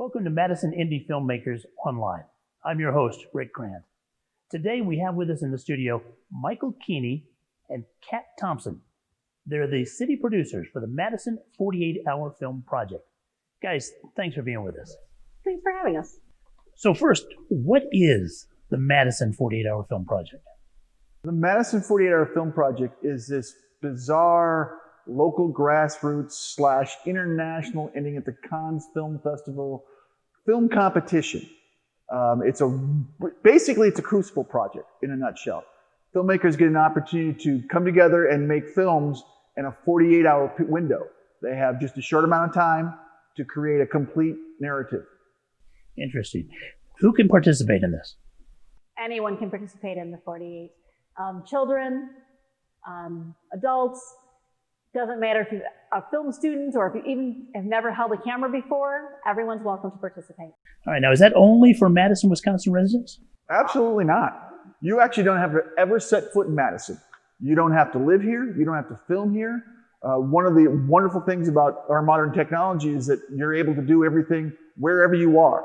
Welcome to Madison Indie Filmmakers Online. I'm your host, Rick Grant. Today we have with us in the studio Michael Keeney and Kat Thompson. They're the city producers for the Madison 48-Hour Film Project. Guys, thanks for being with us. Thanks for having us. So first, what is the Madison 48-Hour Film Project? The Madison 48-Hour Film Project is this bizarre local grassroots / international, ending at the Cannes Film Festival film competition. Basically it's a crucible project in a nutshell. Filmmakers get an opportunity to come together and make films in a 48-hour window. They have just a short amount of time to create a complete narrative. Interesting. Who can participate in this? Anyone can participate in the 48. Children, adults, doesn't matter if you're a film student or if you even have never held a camera before, everyone's welcome to participate. All right, now is that only for Madison, Wisconsin residents? Absolutely not. You actually don't have to ever set foot in Madison. You don't have to live here. You don't have to film here. One of the wonderful things about our modern technology is that you're able to do everything wherever you are.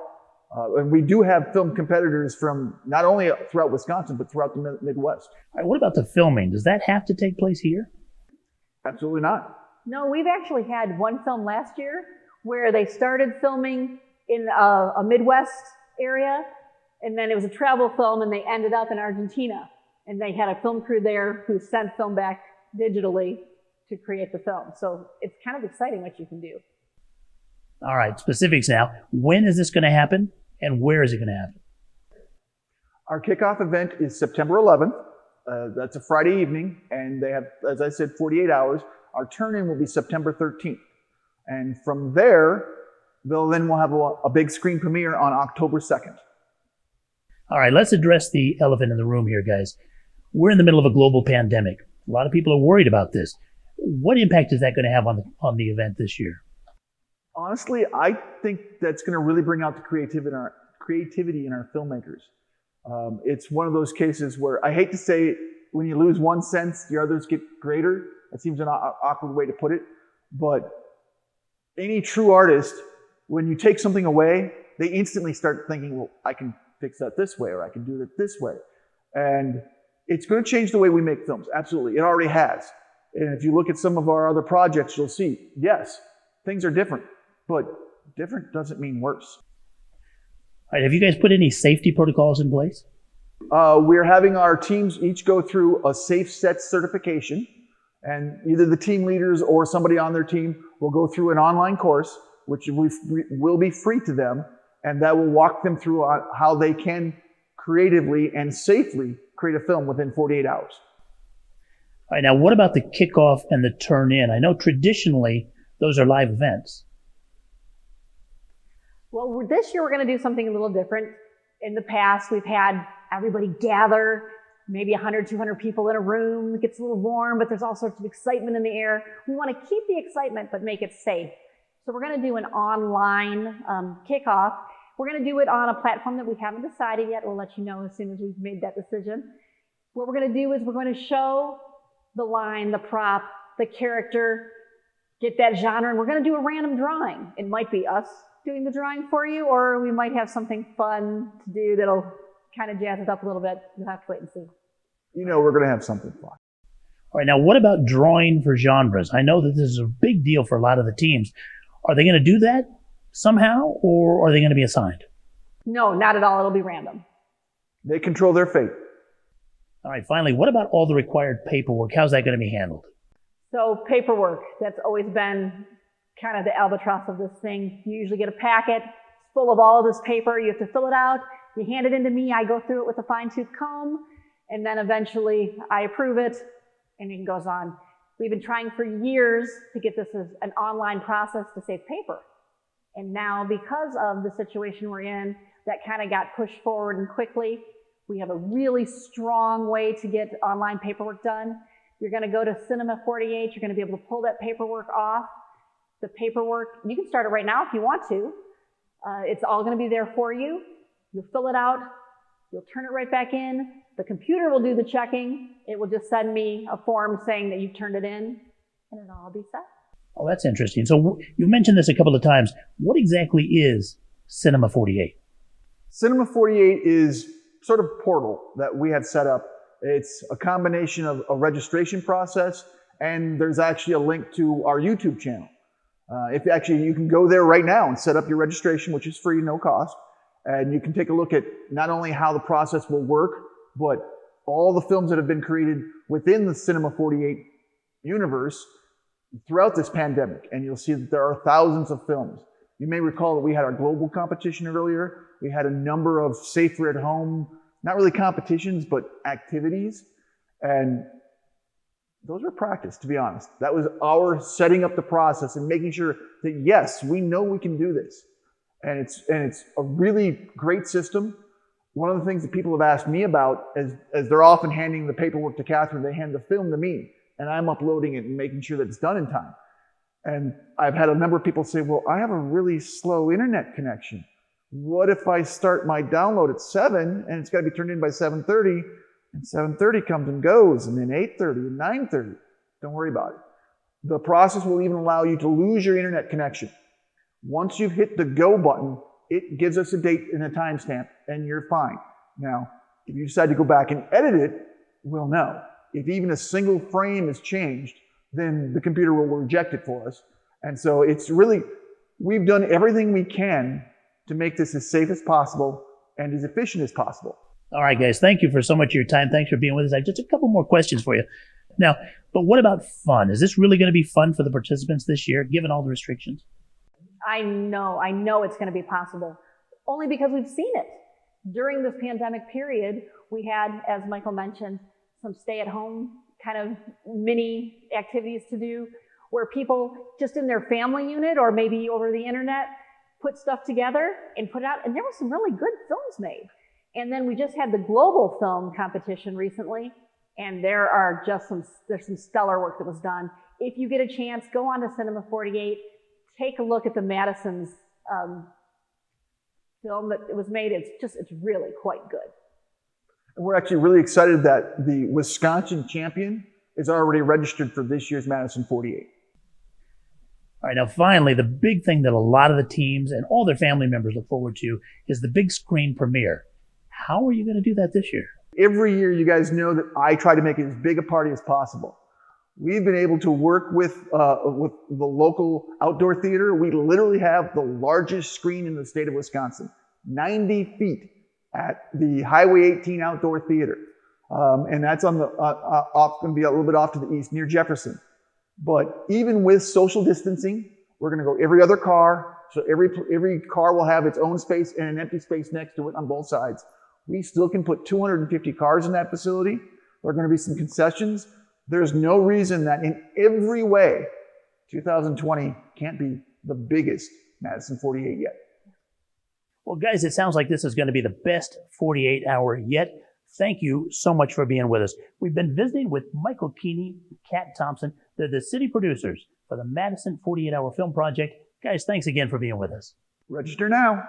And we do have film competitors from not only throughout Wisconsin, but throughout the Midwest. All right, what about the filming? Does that have to take place here? Absolutely not. No, we've actually had one film last year where they started filming in a Midwest area, and then it was a travel film, and they ended up in Argentina. And they had a film crew there who sent film back digitally to create the film. So it's kind of exciting what you can do. All right, specifics now. When is this going to happen, and where is it going to happen? Our kickoff event is September 11th. That's a Friday evening, and they have, as I said, 48 hours. Our turn-in will be September 13th. And from there, we'll have a big screen premiere on October 2nd. All right, let's address the elephant in the room here, guys. We're in the middle of a global pandemic. A lot of people are worried about this. What impact is that going to have on the event this year? Honestly, I think that's going to really bring out the creativity in our filmmakers. It's one of those cases where I hate to say when you lose one sense, your others get greater. That seems an awkward way to put it. But any true artist, when you take something away, they instantly start thinking, well, I can fix that this way, or I can do it this way. And it's going to change the way we make films. Absolutely. It already has. And if you look at some of our other projects, you'll see, yes, things are different. But different doesn't mean worse. All right, have you guys put any safety protocols in place? We're having our teams each go through a safe set certification, and either the team leaders or somebody on their team will go through an online course, which will be free to them, and that will walk them through how they can creatively and safely create a film within 48 hours. All right, now what about the kickoff and the turn-in? I know traditionally those are live events. Well, this year we're going to do something a little different. In the past, we've had everybody gather, maybe 100, 200 people in a room. It gets a little warm, but there's all sorts of excitement in the air. We want to keep the excitement, but make it safe. So we're going to do an online kickoff. We're going to do it on a platform that we haven't decided yet. We'll let you know as soon as we've made that decision. What we're going to do is we're going to show the line, the prop, the character, get that genre, and we're going to do a random drawing. It might be us doing the drawing for you, or we might have something fun to do that'll kind of jazz it up a little bit. You'll have to wait and see. You know we're going to have something fun. All right, now what about drawing for genres? I know that this is a big deal for a lot of the teams. Are they going to do that somehow, or are they going to be assigned? No, not at all. It'll be random. They control their fate. All right, finally, what about all the required paperwork? How's that going to be handled? So paperwork, that's always been kind of the albatross of this thing. You usually get a packet full of all of this paper. You have to fill it out. You hand it in to me. I go through it with a fine-tooth comb, and then eventually I approve it, and it goes on. We've been trying for years to get this as an online process to save paper. And now, because of the situation we're in, that kind of got pushed forward and quickly. We have a really strong way to get online paperwork done. You're going to go to Cinema 48. You're going to be able to pull that paperwork off. The paperwork, you can start it right now if you want to. It's all going to be there for you. You'll fill it out. You'll turn it right back in. The computer will do the checking. It will just send me a form saying that you've turned it in, and it'll all be set. Oh, that's interesting. So you mentioned this a couple of times. What exactly is Cinema 48? Cinema 48 is sort of a portal that we have set up. It's a combination of a registration process, and there's actually a link to our YouTube channel. You can go there right now and set up your registration, which is free, no cost. And you can take a look at not only how the process will work, but all the films that have been created within the Cinema 48 universe throughout this pandemic. And you'll see that there are thousands of films. You may recall that we had our global competition earlier. We had a number of safer at home, not really competitions, but activities. And those were practice, to be honest. That was our setting up the process and making sure that, yes, we know we can do this. And it's a really great system. One of the things that people have asked me about is, as they're often handing the paperwork to Catherine, they hand the film to me, and I'm uploading it and making sure that it's done in time. And I've had a number of people say, well, I have a really slow internet connection. What if I start my download at 7 and it's got to be turned in by 7:30, and 7:30 comes and goes, and then 8:30 and 9:30? Don't worry about it. The process will even allow you to lose your internet connection. Once you've hit the go button, it gives us a date and a timestamp, and you're fine. Now, if you decide to go back and edit it, we'll know. If even a single frame is changed, then the computer will reject it for us. And so it's really, we've done everything we can to make this as safe as possible and as efficient as possible. All right, guys, thank you for so much of your time. Thanks for being with us. I have just a couple more questions for you. Now, but what about fun? Is this really going to be fun for the participants this year, given all the restrictions? I know it's going to be possible, only because we've seen it. During this pandemic period, we had, as Michael mentioned, some stay-at-home kind of mini activities to do, where people just in their family unit or maybe over the internet put stuff together and put it out, and there were some really good films made. And then we just had the global film competition recently, and there's some stellar work that was done. If you get a chance, go on to Cinema 48, take a look at the Madison's film that was made. It's really quite good. And we're actually really excited that the Wisconsin champion is already registered for this year's Madison 48. All right, now finally, the big thing that a lot of the teams and all their family members look forward to is the big screen premiere. How are you going to do that this year? Every year, you guys know that I try to make it as big a party as possible. We've been able to work with the local outdoor theater. We literally have the largest screen in the state of Wisconsin, 90 feet at the Highway 18 Outdoor Theater. And that's on the going to be a little bit off to the east near Jefferson. But even with social distancing, we're going to go every other car. So every car will have its own space and an empty space next to it on both sides. We still can put 250 cars in that facility. There are going to be some concessions. There's no reason that in every way, 2020 can't be the biggest Madison 48 yet. Well, guys, it sounds like this is going to be the best 48-hour yet. Thank you so much for being with us. We've been visiting with Michael Keeney and Kat Thompson. They're the city producers for the Madison 48-hour film project. Guys, thanks again for being with us. Register now.